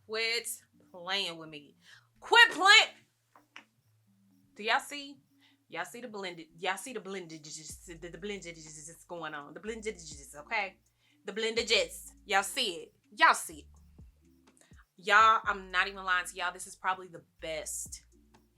Quit playing with me. Quit playing. Do y'all see? Y'all see the blended? Y'all see the blendages? The blendages going on. The blendages, okay? The blendages. Y'all see it. Y'all see it. Y'all, I'm not even lying to y'all. This is probably the best,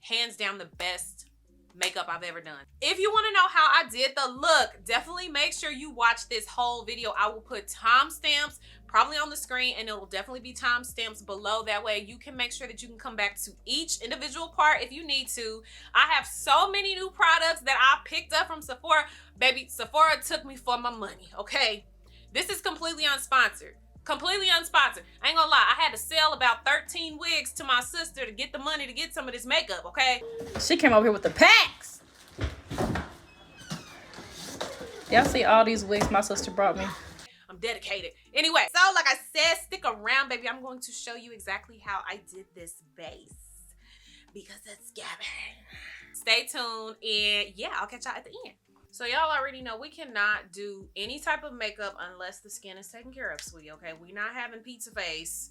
hands down the best makeup I've ever done. If you want to know how I did the look, definitely make sure you watch this whole video. I will put timestamps probably on the screen, and it will definitely be timestamps below. That way you can make sure that you can come back to each individual part if you need to. I have so many new products that I picked up from Sephora. Baby, Sephora took me for my money, okay? This is completely unsponsored. Completely unsponsored. I ain't gonna lie, I had to sell about 13 wigs to my sister to get the money to get some of this makeup, okay? She came over here with the packs. Y'all see all these wigs my sister brought me? I'm dedicated. Anyway, so like I said, stick around, baby. I'm going to show you exactly how I did this base because it's gabbing. Stay tuned, and yeah, I'll catch y'all at the end. So y'all already know we cannot do any type of makeup unless the skin is taken care of, sweetie, okay? We're not having pizza face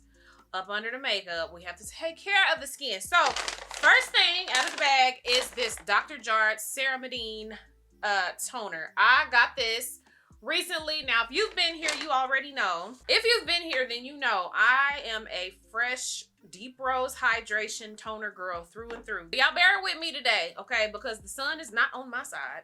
up under the makeup. We have to take care of the skin. So first thing out of the bag is this Dr. Jart Ceramidin toner. I got this recently. Now, if you've been here, you already know. If you've been here, then you know I am a fresh deep rose hydration toner girl through and through. Y'all bear with me today, okay? Because the sun is not on my side.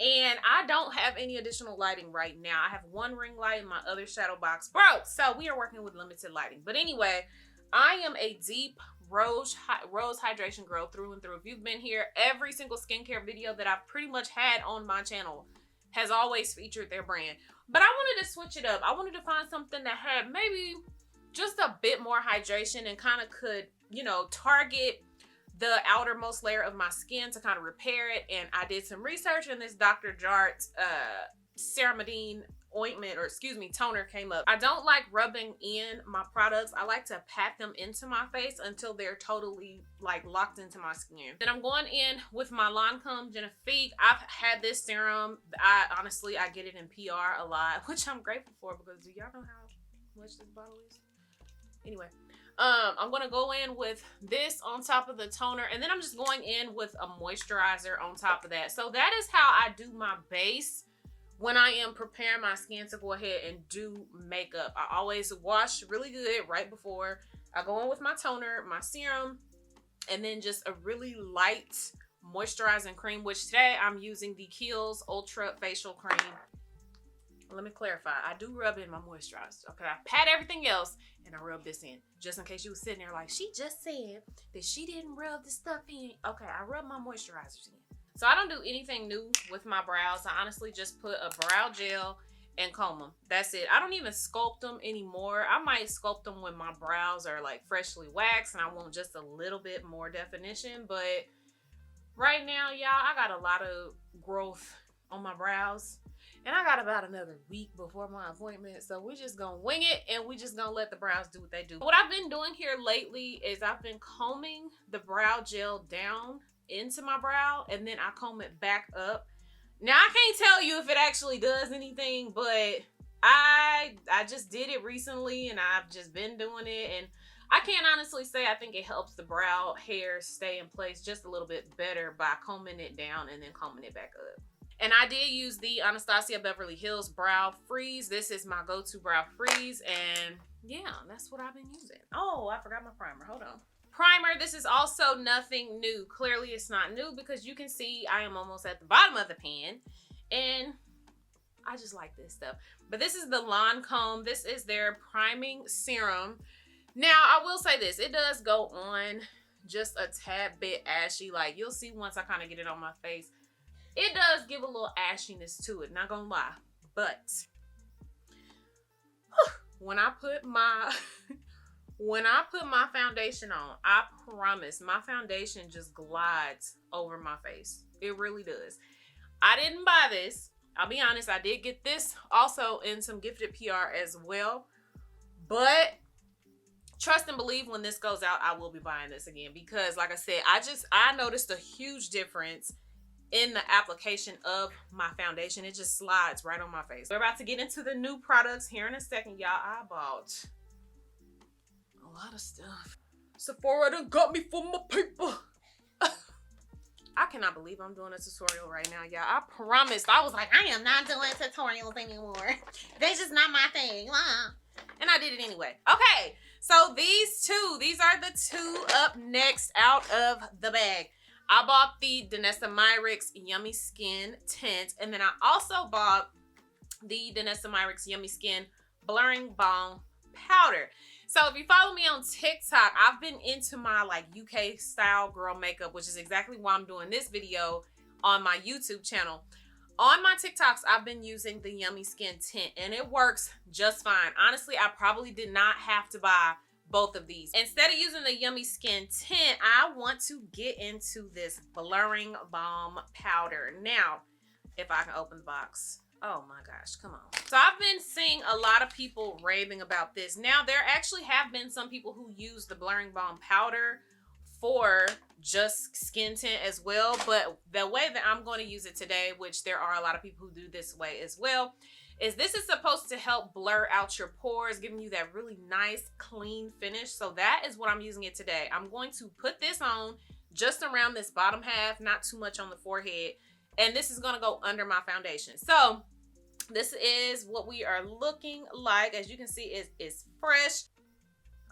And I don't have any additional lighting right now. I have one ring light and my other shadow box broke. So we are working with limited lighting. But anyway, I am a deep rose hydration girl through and through. If you've been here, every single skincare video that I've pretty much had on my channel has always featured their brand. But I wanted to switch it up. I wanted to find something that had maybe just a bit more hydration and kind of could, you know, target the outermost layer of my skin to kind of repair it. And I did some research, and this Dr. Jart Ceramidin ointment, or excuse me, toner came up. I don't like rubbing in my products. I like to pat them into my face until they're totally like locked into my skin. Then I'm going in with my Lancôme Genifique. I've had this serum. Honestly, I get it in PR a lot, which I'm grateful for, because do y'all know how much this bottle is? Anyway. I'm going to go in with this on top of the toner, and then I'm just going in with a moisturizer on top of that. So that is how I do my base when I am preparing my skin to go ahead and do makeup. I always wash really good right before. I go in with my toner, my serum, and then just a really light moisturizing cream, which today I'm using the Kiehl's Ultra Facial Cream. Let me clarify. I do rub in my moisturizer. Okay, I pat everything else and I rub this in. Just in case you was sitting there like, she just said that she didn't rub the stuff in. Okay, I rub my moisturizers in. So I don't do anything new with my brows. I honestly just put a brow gel and comb them. That's it. I don't even sculpt them anymore. I might sculpt them when my brows are like freshly waxed and I want just a little bit more definition. But right now, y'all, I got a lot of growth on my brows. And I got about another week before my appointment. So we're just going to wing it, and we're just going to let the brows do what they do. What I've been doing here lately is I've been combing the brow gel down into my brow, and then I comb it back up. Now, I can't tell you if it actually does anything, but I just did it recently, and I've just been doing it. And I can't honestly say I think it helps the brow hair stay in place just a little bit better by combing it down and then combing it back up. And I did use the Anastasia Beverly Hills Brow Freeze. This is my go-to brow freeze. And yeah, that's what I've been using. Oh, I forgot my primer. Hold on. Primer, this is also nothing new. Clearly, it's not new because you can see I am almost at the bottom of the pan. And I just like this stuff. But this is the Lancôme. This is their priming serum. Now, I will say this. It does go on just a tad bit ashy. Like, you'll see once I kind of get it on my face. It does give a little ashiness to it, not gonna lie. But when I put my foundation on, I promise my foundation just glides over my face. It really does. I didn't buy this. I'll be honest, I did get this also in some gifted PR as well. But trust and believe, when this goes out, I will be buying this again, because like I said, I noticed a huge difference in the application of my foundation. It just slides right on my face. We're about to get into the new products here in a second, y'all. I bought a lot of stuff. Sephora done got me for my paper. I cannot believe I'm doing a tutorial right now, y'all. I promised. I was like, I am not doing tutorials anymore. They're just not my thing. And I did it anyway. Okay, so these are the two up next out of the bag. I bought the Danessa Myricks Yummy Skin Tint, and then I also bought the Danessa Myricks Yummy Skin Blurring Balm Powder. So if you follow me on TikTok, I've been into my like UK style girl makeup, which is exactly why I'm doing this video on my YouTube channel. On my TikToks, I've been using the Yummy Skin Tint, and it works just fine. Honestly, I probably did not have to buy both of these. Instead of using the Yummy Skin Tint, I want to get into this Blurring Balm Powder. Now, if I can open the box. Oh my gosh, come on. So I've been seeing a lot of people raving about this. Now, there actually have been some people who use the Blurring Balm Powder for just skin tint as well. But the way that I'm going to use it today, which there are a lot of people who do this way as well, is this is supposed to help blur out your pores, giving you that really nice, clean finish. So that is what I'm using it today. I'm going to put this on just around this bottom half, not too much on the forehead. And this is going to go under my foundation. So this is what we are looking like. As you can see, it's fresh.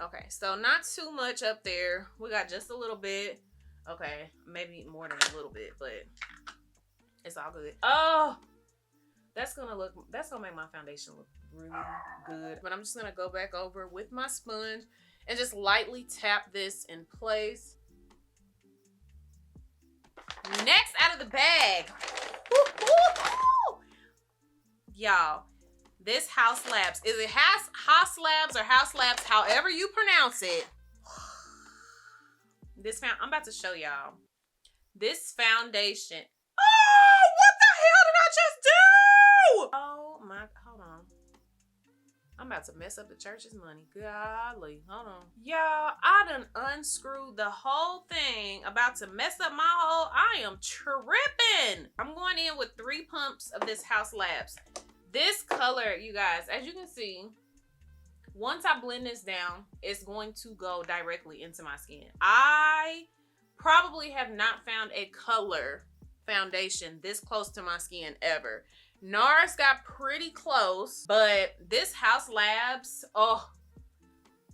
Okay, so not too much up there. We got just a little bit. Okay, maybe more than a little bit, but it's all good. Oh, that's gonna make my foundation look really good. But I'm just gonna go back over with my sponge and just lightly tap this in place. Next out of the bag. Y'all, this Haus Labs. Is it Haus Labs or Haus Labs? However you pronounce it. I'm about to show y'all. This foundation. Oh, what the hell did I just do? Oh my, hold on. I'm about to mess up the church's money. Golly, hold on. Y'all, I done unscrewed the whole thing. About to mess up my whole, I am tripping. I'm going in with 3 pumps of this Haus Labs. This color, you guys, as you can see, once I blend this down, it's going to go directly into my skin. I probably have not found a color foundation this close to my skin ever. Nars got pretty close, but this Haus Labs, oh,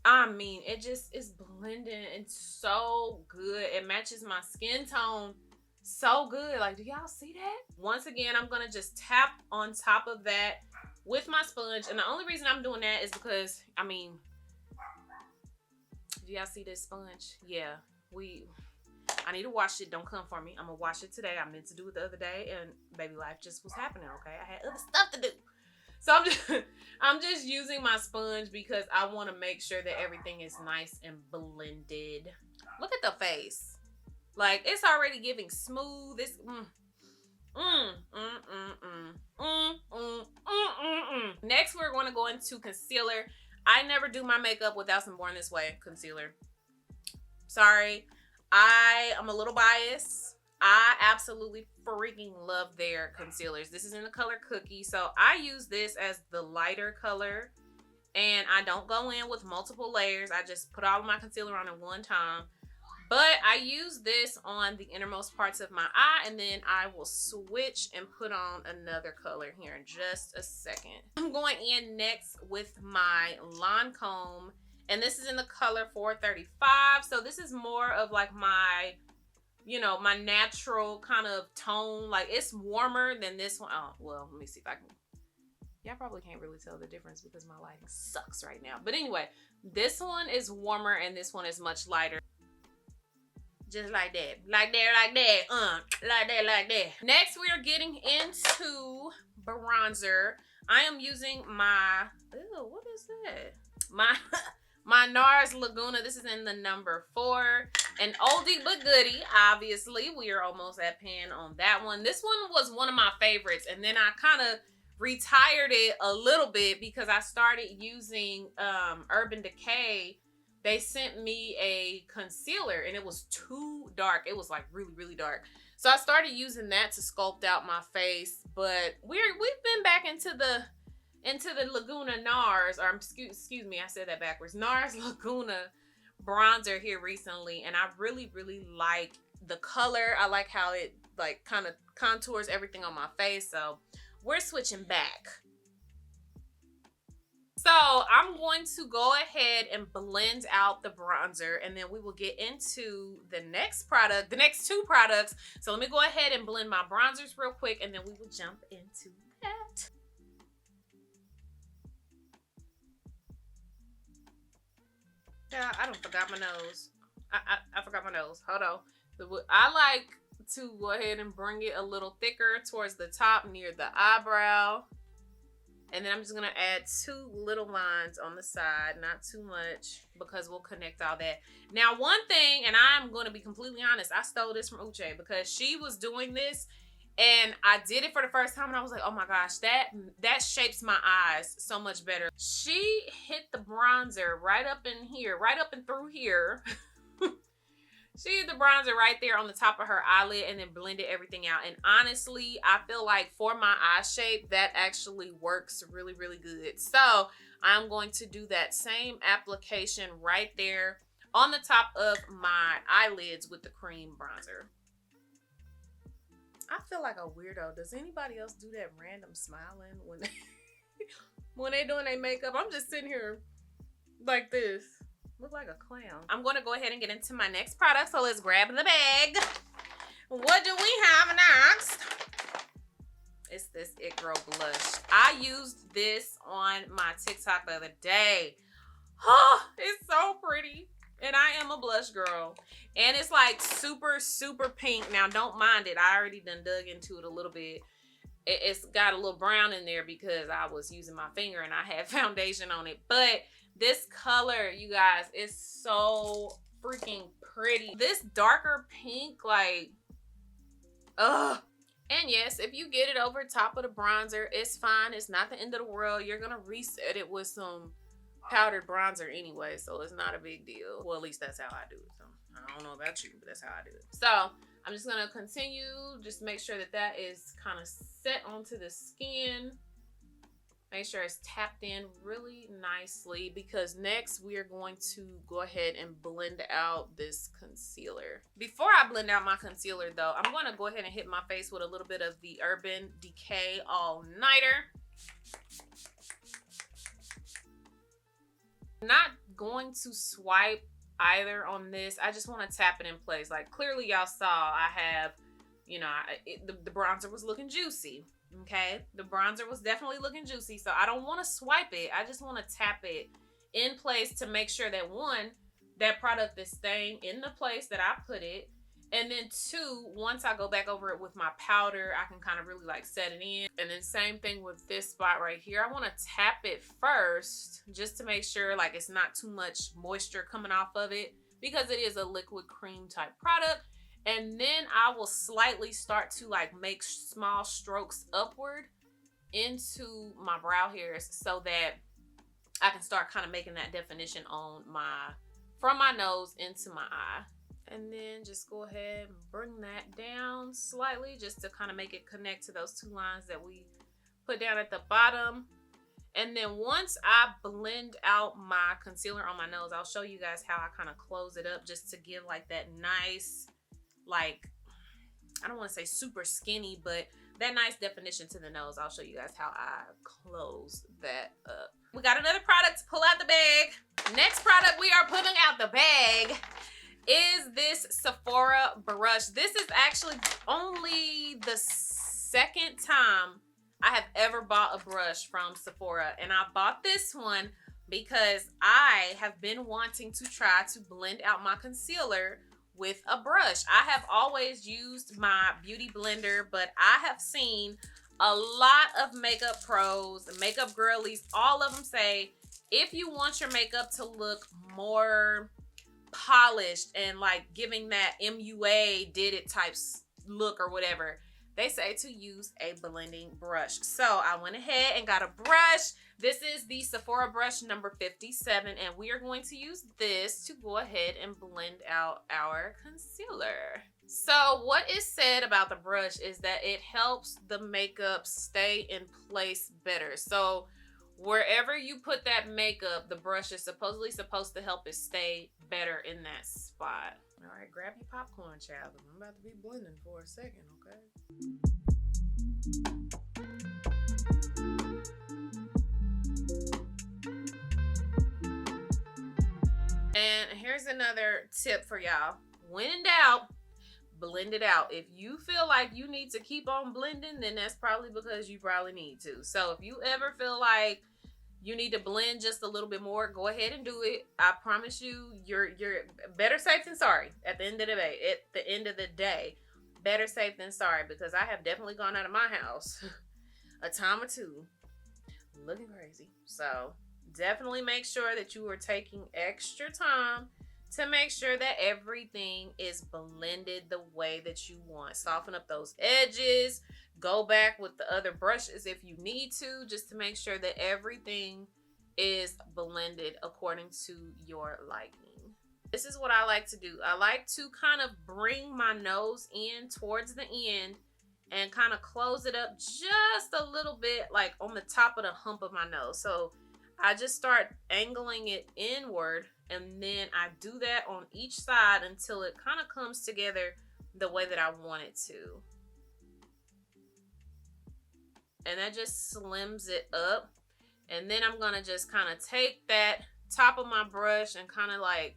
I mean, it just is blending. It's so good. It matches my skin tone so good. Like, do y'all see that? Once again, I'm gonna just tap on top of that with my sponge. And the only reason I'm doing that is because, I mean, do y'all see this sponge? Yeah, I need to wash it. Don't come for me. I'm gonna wash it today. I meant to do it the other day, and baby life just was happening, okay? I had other stuff to do. So I'm just using my sponge because I want to make sure that everything is nice and blended. Look at the face. Like, it's already giving smooth. It's Next, we're going to go into concealer. I never do my makeup without some Born This Way concealer. Sorry, I am a little biased. I absolutely freaking love their concealers. This is in the color Cookie, so I use this as the lighter color, and I don't go in with multiple layers. I just put all of my concealer on at one time. But I use this on the innermost parts of my eye, and then I will switch and put on another color here in just a second. I'm going in next with my Lancôme, and this is in the color 435. So this is more of like my, you know, my natural kind of tone. Like, it's warmer than this one. Oh, well, let me see if I can. Y'all probably can't really tell the difference because my lighting sucks right now. But anyway, this one is warmer and this one is much lighter. Just like that, like that, like that, like that, like that. Next, we are getting into bronzer. I am using my, ew, what is that? My Nars Laguna. This is in the number 4. An oldie but goodie, obviously. We are almost at pan on that one. This one was one of my favorites, and then I kind of retired it a little bit because I started using Urban Decay. They sent me a concealer and it was too dark. It was like really, really dark. So I started using that to sculpt out my face. But we've been back into the Laguna Nars, or excuse me, I said that backwards. Nars Laguna bronzer here recently, and I really, really like the color. I like how it like kind of contours everything on my face. So we're switching back. So I'm going to go ahead and blend out the bronzer, and then we will get into the next product, the next two products. So let me go ahead and blend my bronzers real quick, and then we will jump into that. Yeah, I don't forgot my nose. I forgot my nose. Hold on. I like to go ahead and bring it a little thicker towards the top near the eyebrow. And then I'm just going to add 2 little lines on the side, not too much, because we'll connect all that. Now, one thing, and I'm going to be completely honest, I stole this from Uche because she was doing this, and I did it for the first time, and I was like, oh my gosh, that shapes my eyes so much better. She hit the bronzer right up in here, right up and through here. She hit the bronzer right there on the top of her eyelid and then blended everything out. And honestly, I feel like for my eye shape, that actually works really, really good. So I'm going to do that same application right there on the top of my eyelids with the cream bronzer. I feel like a weirdo. Does anybody else do that random smiling when they doing their makeup? I'm just sitting here like this. Look like a clown. I'm going to go ahead and get into my next product. So let's grab the bag. What do we have next? It's this It Girl blush. I used this on my TikTok the other day. Oh, it's so pretty. And I am a blush girl. And it's like super, super pink. Now, don't mind it. I already done dug into it a little bit. It's got a little brown in there because I was using my finger and I had foundation on it. But this color, you guys, is so freaking pretty. This darker pink, like, ugh. And yes, if you get it over top of the bronzer, it's fine. It's not the end of the world. You're going to reset it with some powdered bronzer anyway, so it's not a big deal. Well, at least that's how I do it. So I don't know about you, but that's how I do it. So I'm just going to continue. Just make sure that that is kind of set onto the skin. Make sure it's tapped in really nicely, because next we are going to go ahead and blend out this concealer. Before I blend out my concealer though, I'm going to go ahead and hit my face with a little bit of the Urban Decay All Nighter. Not going to swipe either on this. I just want to tap it in place. Like clearly y'all saw I have, you know, the bronzer was looking juicy. Okay, the bronzer was definitely looking juicy, so I don't want to swipe it. I just want to tap it in place to make sure that one, that product is staying in the place that I put it, and then two, once I go back over it with my powder, I can kind of really like set it in. And then same thing with this spot right here. I want to tap it first just to make sure like it's not too much moisture coming off of it, because it is a liquid cream type product. And then I will slightly start to like make small strokes upward into my brow hairs so that I can start kind of making that definition on from my nose into my eye. And then just go ahead and bring that down slightly just to kind of make it connect to those 2 lines that we put down at the bottom. And then once I blend out my concealer on my nose, I'll show you guys how I kind of close it up just to give like that nice, like, I don't want to say super skinny, but that nice definition to the nose. I'll show you guys how I close that up. We got another product to pull out the bag. Next product we are pulling out the bag is this Sephora brush. This is actually only the second time I have ever bought a brush from Sephora. And I bought this one because I have been wanting to try to blend out my concealer with a brush. I have always used my beauty blender, but I have seen a lot of makeup pros, makeup girlies, all of them say, if you want your makeup to look more polished and like giving that MUA did it type look or whatever, they say to use a blending brush. So I went ahead and got a brush. This is the Sephora brush number 57, and we are going to use this to go ahead and blend out our concealer. So what is said about the brush is that it helps the makeup stay in place better. So wherever you put that makeup, the brush is supposedly supposed to help it stay better in that spot. All right, grab your popcorn, child. I'm about to be blending for a second, okay? And here's another tip for y'all. When in doubt, blend it out. If you feel like you need to keep on blending, then that's probably because you probably need to. So if you ever feel like you need to blend just a little bit more, go ahead and do it. I promise you, you're better safe than sorry at the end of the day. At the end of the day, better safe than sorry, because I have definitely gone out of my house a time or two looking crazy. So definitely make sure that you are taking extra time to make sure that everything is blended the way that you want. Soften up those edges. Go back with the other brushes if you need to, just to make sure that everything is blended according to your liking. This is what I like to do. I like to kind of bring my nose in towards the end and kind of close it up just a little bit, like on the top of the hump of my nose. So I just start angling it inward, and then I do that on each side until it kind of comes together the way that I want it to. And that just slims it up. And then I'm gonna just kind of take that top of my brush and kind of like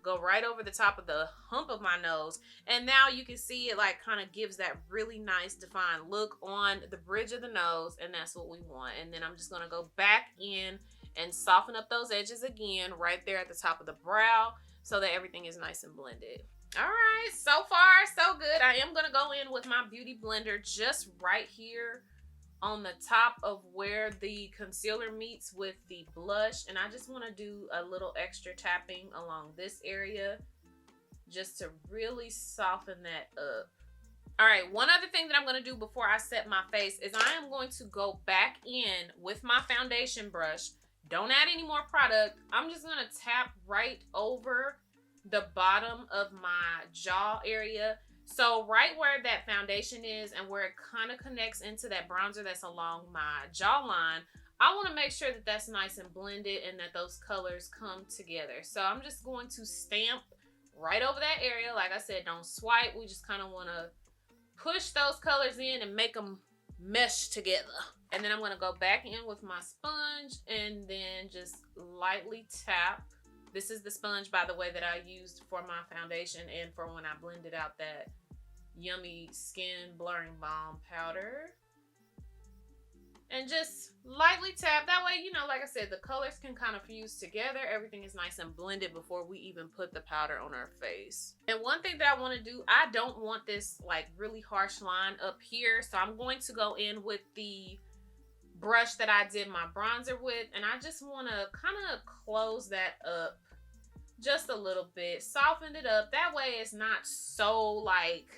go right over the top of the hump of my nose. And now you can see it like kind of gives that really nice defined look on the bridge of the nose, and that's what we want. And then I'm just gonna go back in and soften up those edges again right there at the top of the brow so that everything is nice and blended. All right, so far so good. I am gonna go in with my beauty blender just right here on the top of where the concealer meets with the blush, and I just want to do a little extra tapping along this area just to really soften that up. All right, one other thing that I'm going to do before I set my face is I am going to go back in with my foundation brush. Don't add any more product. I'm just going to tap right over the bottom of my jaw area. So right where that foundation is and where it kind of connects into that bronzer that's along my jawline, I want to make sure that that's nice and blended and that those colors come together. So I'm just going to stamp right over that area. Like I said, don't swipe. We just kind of want to push those colors in and make them mesh together. And then I'm going to go back in with my sponge and then just lightly tap. This is the sponge, by the way, that I used for my foundation and for when I blended out that yummy skin blurring balm powder. And just lightly tap. That way, you know, like I said, the colors can kind of fuse together. Everything is nice and blended before we even put the powder on our face. And one thing that I want to do, I don't want this like really harsh line up here. So I'm going to go in with the brush that I did my bronzer with. And I just want to kind of close that up just a little bit, soften it up. That way it's not so like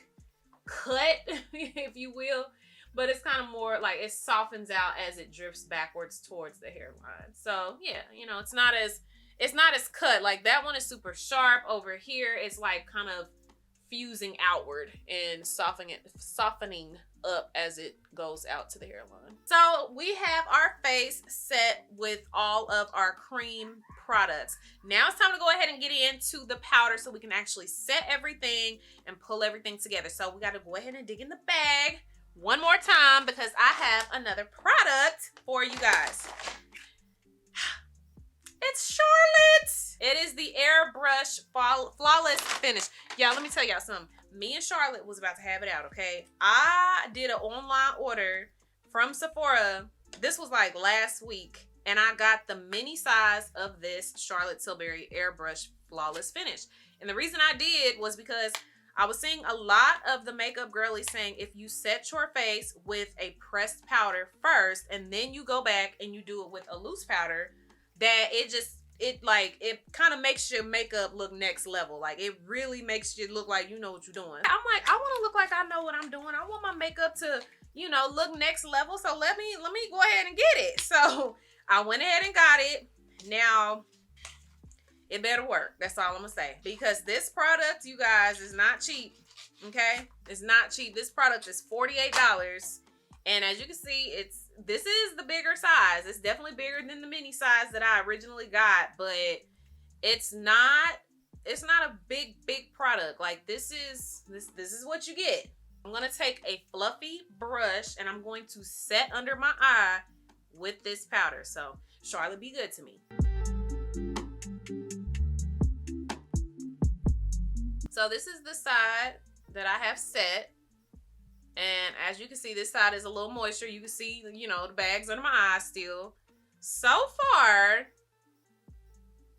cut, if you will, but it's kind of more like it softens out as it drifts backwards towards the hairline. So yeah, you know, it's not as cut. Like that one is super sharp. Over here it's like kind of fusing outward and softening up as it goes out to the hairline. So we have our face set with all of our cream products. Now it's time to go ahead and get into the powder so we can actually set everything and pull everything together. So we got to go ahead and dig in the bag one more time because I have another product for you guys. It's Charlotte. It is the Airbrush Flawless Finish. Y'all, let me tell y'all something. Me and Charlotte was about to have it out, okay? I did an online order from Sephora. This was like last week. And I got the mini size of this Charlotte Tilbury Airbrush Flawless Finish. And the reason I did was because I was seeing a lot of the makeup girlies saying if you set your face with a pressed powder first and then you go back and you do it with a loose powder, that it kind of makes your makeup look next level. Like it really makes you look like you know what you're doing. I'm like, I want to look like I know what I'm doing. I want my makeup to, you know, look next level. So let me go ahead and get it. So I went ahead and got it. Now it better work. That's all I'm gonna say, because this product, you guys, is not cheap. Okay, it's not cheap. This product is $48, And as you can see, this is the bigger size. It's definitely bigger than the mini size that I originally got, but it's not a big product. Like this is what you get. I'm gonna take a fluffy brush and I'm going to set under my eye with this powder. So Charlotte, be good to me. So this is the side that I have set. And as you can see, this side is a little moisture. You can see, you know, the bags under my eyes still. So far,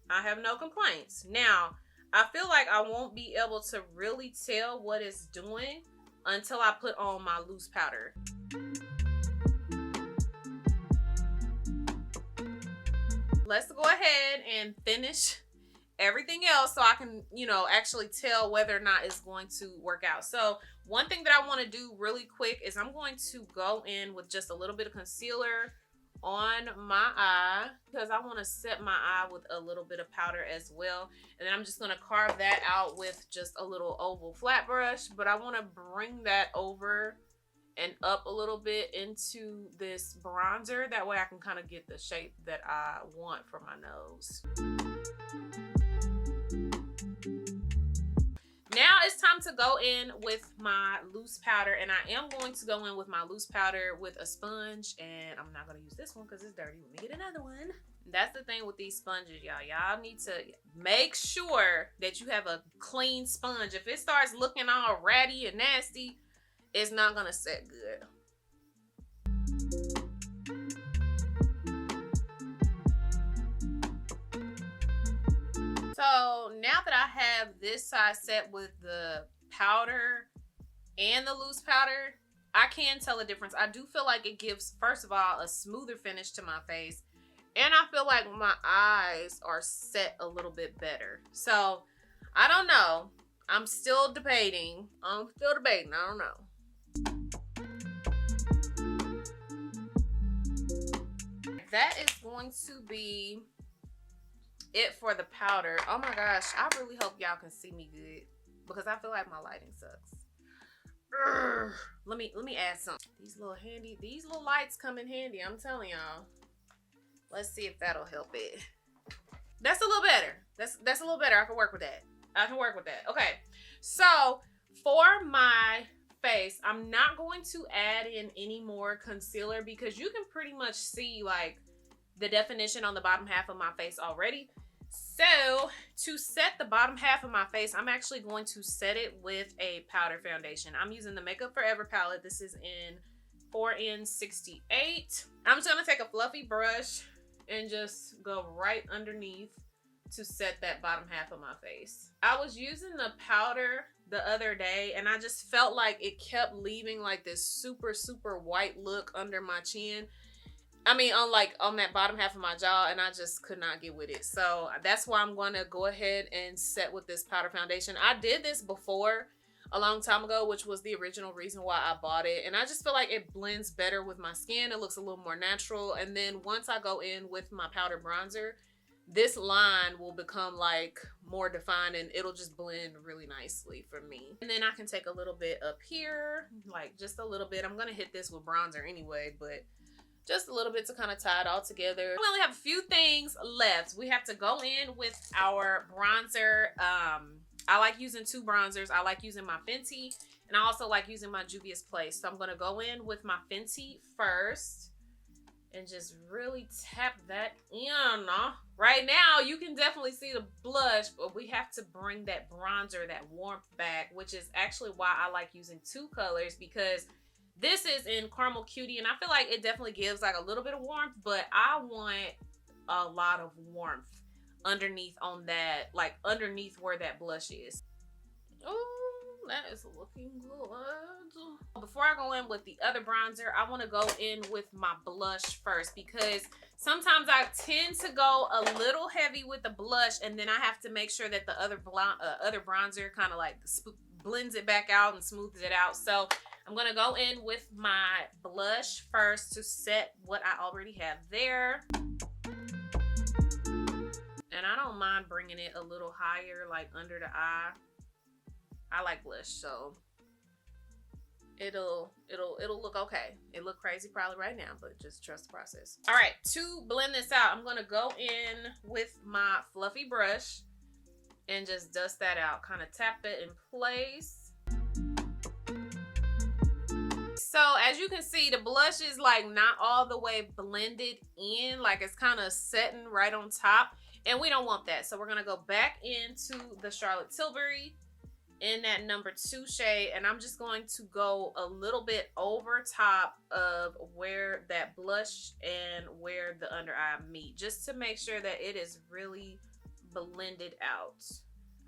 I have no complaints. Now, I feel like I won't be able to really tell what it's doing until I put on my loose powder. Let's go ahead and finish everything else so I can, you know, actually tell whether or not it's going to work out. So one thing that I want to do really quick is I'm going to go in with just a little bit of concealer on my eye because I want to set my eye with a little bit of powder as well. And then I'm just going to carve that out with just a little oval flat brush, but I want to bring that over and up a little bit into this bronzer. That way I can kind of get the shape that I want for my nose. Now it's time to go in with my loose powder, and I am going to go in with my loose powder with a sponge, and I'm not going to use this one because it's dirty. Let me get another one. That's the thing with these sponges, y'all. Y'all need to make sure that you have a clean sponge. If it starts looking all ratty and nasty, it's not going to set good. So now that I have this side set with the powder and the loose powder, I can tell a difference. I do feel like it gives, first of all, a smoother finish to my face. And I feel like my eyes are set a little bit better. So I don't know. I'm still debating. I don't know. That is going to be it for the powder. Oh my gosh, I really hope y'all can see me good because I feel like my lighting sucks. Urgh. Let me add some. These little lights come in handy, I'm telling y'all. Let's see if that'll help it. That's a little better. That's a little better. I can work with that. Okay, so for my face, I'm not going to add in any more concealer because you can pretty much see like the definition on the bottom half of my face already. So to set the bottom half of my face, I'm actually going to set it with a powder foundation. I'm using the Makeup Forever palette. This is in 4N68. I'm just gonna take a fluffy brush and just go right underneath to set that bottom half of my face. I was using the powder the other day and I just felt like it kept leaving like this super white look under my chin. I mean, on that bottom half of my jaw, and I just could not get with it. So that's why I'm going to go ahead and set with this powder foundation. I did this before a long time ago, which was the original reason why I bought it. And I just feel like it blends better with my skin. It looks a little more natural. And then once I go in with my powder bronzer, this line will become like more defined and it'll just blend really nicely for me. And then I can take a little bit up here, like just a little bit. I'm going to hit this with bronzer anyway, but just a little bit to kind of tie it all together. We only have a few things left. We have to go in with our bronzer. I like using two bronzers. I like using my Fenty, and I also like using my Juvia's Place. So I'm going to go in with my Fenty first and just really tap that in. Right now, you can definitely see the blush, but we have to bring that bronzer, that warmth back, which is actually why I like using two colors, because this is in Caramel Cutie, and I feel like it definitely gives like a little bit of warmth, but I want a lot of warmth underneath on that, like underneath where that blush is. Oh, that is looking good. Before I go in with the other bronzer, I want to go in with my blush first because sometimes I tend to go a little heavy with the blush, and then I have to make sure that the other bronzer kind of like blends it back out and smooths it out. So I'm going to go in with my blush first to set what I already have there. And I don't mind bringing it a little higher, like under the eye. I like blush, so it'll look okay. It look crazy probably right now, but just trust the process. All right, to blend this out, I'm gonna go in with my fluffy brush and just dust that out, kind of tap it in place. So as you can see, the blush is like not all the way blended in, like it's kind of setting right on top, and we don't want that. So we're gonna go back into the Charlotte Tilbury in that number 2 shade, and I'm just going to go a little bit over top of where that blush and where the under eye meet, just to make sure that it is really blended out.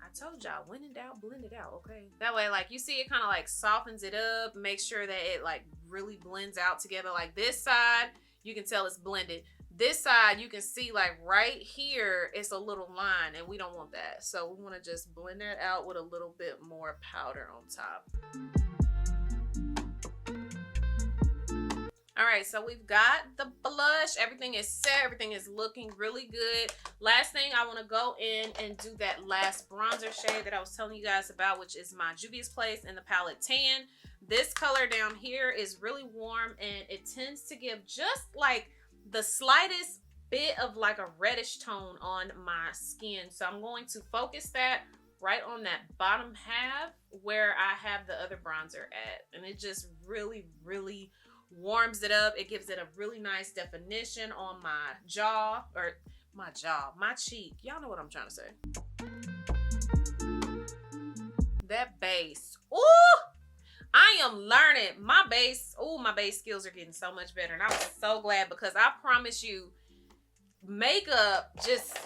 I told y'all, when in doubt, blend it out, okay? That way, like, you see it kind of like softens it up, make sure that it like really blends out together. Like this side, you can tell it's blended. This side, you can see like right here, it's a little line, and we don't want that. So we want to just blend that out with a little bit more powder on top. All right, so we've got the blush. Everything is set. Everything is looking really good. Last thing, I want to go in and do that last bronzer shade that I was telling you guys about, which is my Juvia's Place in the palette Tan. This color down here is really warm, and it tends to give just like the slightest bit of like a reddish tone on my skin. So I'm going to focus that right on that bottom half where I have the other bronzer at. And it just really, really warms it up. It gives it a really nice definition on my jaw, or my cheek. Y'all know what I'm trying to say. That base. Ooh! I am learning. My base skills are getting so much better. And I'm so glad, because I promise you, makeup just,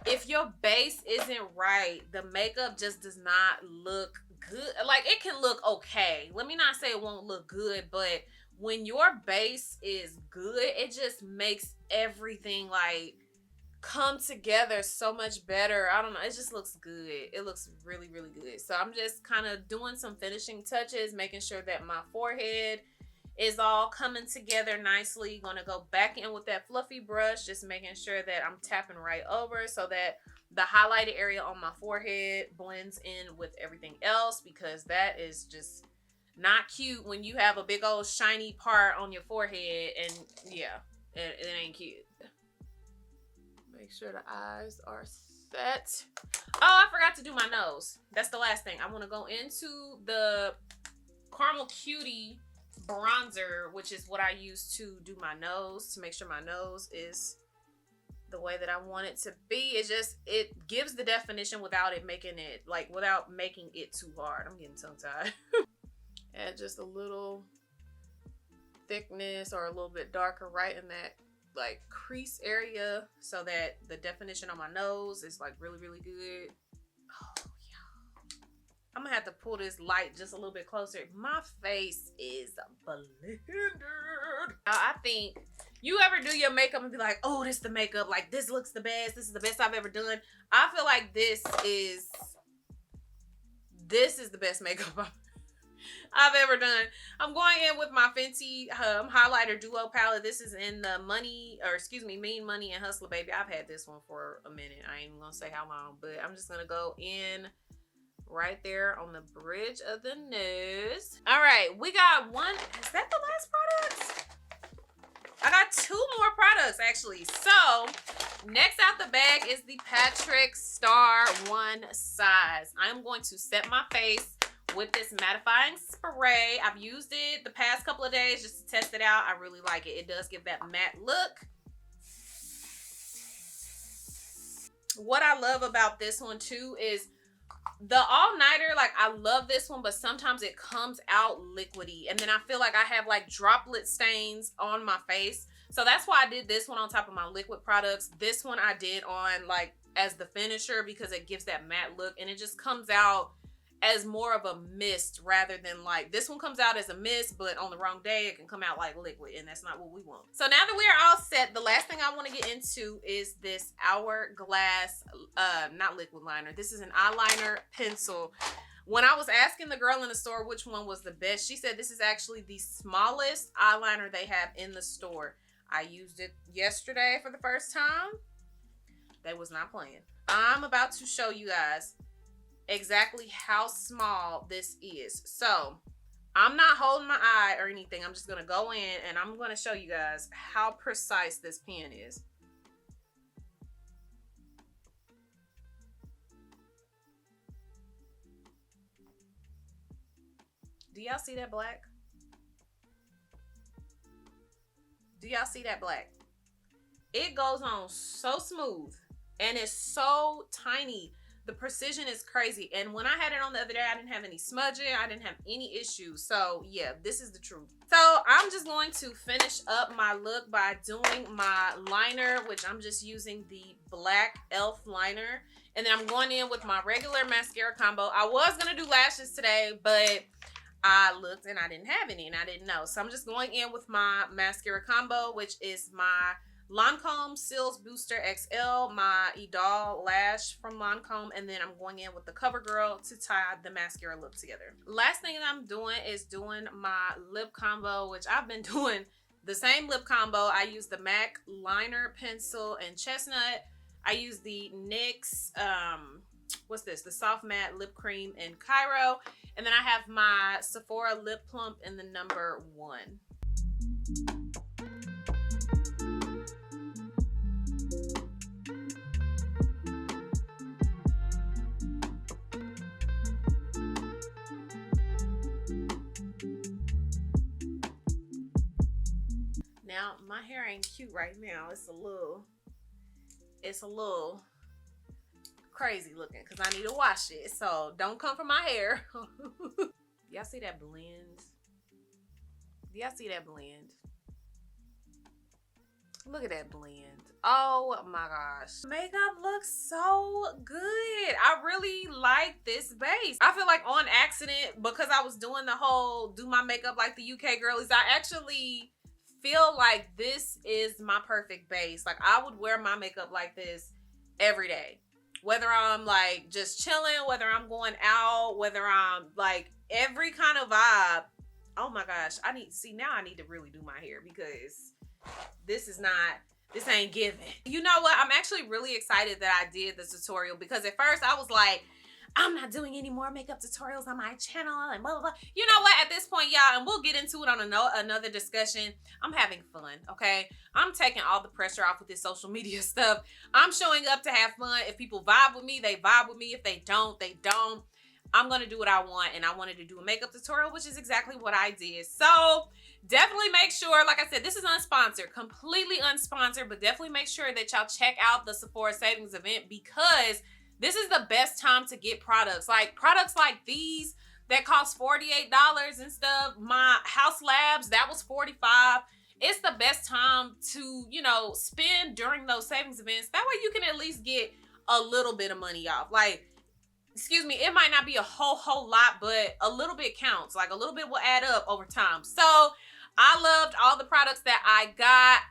if your base isn't right, the makeup just does not look good. Like, it can look okay. Let me not say it won't look good, but when your base is good, it just makes everything like come together so much better. I don't know, it just looks good. It looks really, really good. So I'm just kind of doing some finishing touches, making sure that my forehead is all coming together nicely. Gonna go back in with that fluffy brush, just making sure that I'm tapping right over so that the highlighted area on my forehead blends in with everything else, because that is just not cute when you have a big old shiny part on your forehead, and yeah, it ain't cute. Make sure the eyes are set. Oh, I forgot to do my nose. That's the last thing. I want to go into the Caramel Cutie bronzer, which is what I use to do my nose, to make sure my nose is the way that I want it to be. It gives the definition without making it too hard. I'm getting tongue-tied. Add just a little thickness or a little bit darker right in that like crease area, so that the definition on my nose is like really, really good. Oh yeah, I'm gonna have to pull this light just a little bit closer. My face is blended. I think you ever do your makeup and be like, oh, this is the makeup, like this looks the best, this is the best I've ever done. I feel like this is the best makeup I've ever done. I'm going in with my Fenty highlighter duo palette. This is in the Mean Money and Hustler, baby. I've had this one for a minute. I ain't even gonna say how long, but I'm just gonna go in right there on the bridge of the nose. All right, we got one. Is that the last product? I got 2 more products actually. So next out the bag is the Patrick Star One Size. I'm going to set my face with this mattifying spray. I've used it the past couple of days just to test it out. I really like it. It does give that matte look. What I love about this one too is the all-nighter. Like, I love this one, but sometimes it comes out liquidy, and then I feel like I have like droplet stains on my face. So that's why I did this one on top of my liquid products. This one I did on like as the finisher, because it gives that matte look, and it just comes out as more of a mist rather than like, this one comes out as a mist, but on the wrong day it can come out like liquid, and that's not what we want. So now that we are all set, the last thing I want to get into is this Hourglass not liquid liner. This is an eyeliner pencil. When I was asking the girl in the store which one was the best, she said this is actually the smallest eyeliner they have in the store. I used it yesterday for the first time. They was not playing. I'm about to show you guys exactly how small this is. So I'm not holding my eye or anything. I'm just going to go in and I'm going to show you guys how precise this pen is. Do y'all see that black? Do y'all see that black? It goes on so smooth and it's so tiny. The precision is crazy. And when I had it on the other day, I didn't have any smudging. I didn't have any issues. So yeah, this is the truth. So I'm just going to finish up my look by doing my liner, which I'm just using the black e.l.f. liner. And then I'm going in with my regular mascara combo. I was going to do lashes today, but I looked and I didn't have any and I didn't know. So I'm just going in with my mascara combo, which is my Lancôme Cils Booster XL, my Idole lash from Lancôme, and then I'm going in with the CoverGirl to tie the mascara look together. Last thing that I'm doing is doing my lip combo, which I've been doing the same lip combo. I use the MAC liner pencil and chestnut. I use the NYX, what's this? The Soft Matte Lip Cream in Cairo. And then I have my Sephora Lip Plump in the number 1. Now, my hair ain't cute right now. It's a little crazy looking because I need to wash it. So don't come for my hair. Y'all see that blend? Do y'all see that blend? Look at that blend. Oh my gosh. Makeup looks so good. I really like this base. I feel like on accident, because I was doing the whole do my makeup like the UK girlies, I actually feel like this is my perfect base. Like I would wear my makeup like this every day. Whether I'm like just chilling, whether I'm going out, whether I'm like every kind of vibe. Oh my gosh. Now I need to really do my hair because this ain't giving. You know what? I'm actually really excited that I did the tutorial because at first I was like, I'm not doing any more makeup tutorials on my channel and blah, blah, blah. You know what? At this point, y'all, and we'll get into it on another discussion, I'm having fun, okay? I'm taking all the pressure off with this social media stuff. I'm showing up to have fun. If people vibe with me, they vibe with me. If they don't, they don't. I'm going to do what I want, and I wanted to do a makeup tutorial, which is exactly what I did. So definitely make sure, like I said, this is unsponsored, completely unsponsored, but definitely make sure that y'all check out the Sephora Savings event because this is the best time to get products. Like products like these that cost $48 and stuff. My Haus Labs, that was $45. It's the best time to, you know, spend during those savings events. That way you can at least get a little bit of money off. Like, excuse me, it might not be a whole lot, but a little bit counts. Like a little bit will add up over time. So I loved all the products that I got.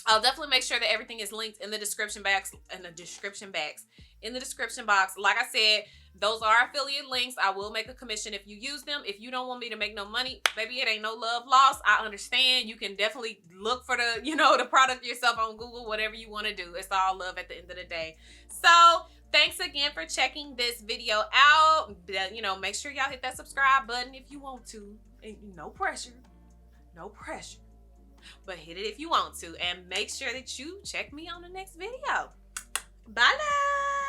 I'll definitely make sure that everything is linked in the description box. In the description box. Like I said, those are affiliate links. I will make a commission if you use them. If you don't want me to make no money, baby, it ain't no love lost. I understand. You can definitely look for the, you know, the product yourself on Google, whatever you want to do. It's all love at the end of the day. So thanks again for checking this video out. You know, make sure y'all hit that subscribe button if you want to. And no pressure. No pressure. But hit it if you want to. And make sure that you check me on the next video. Bye now.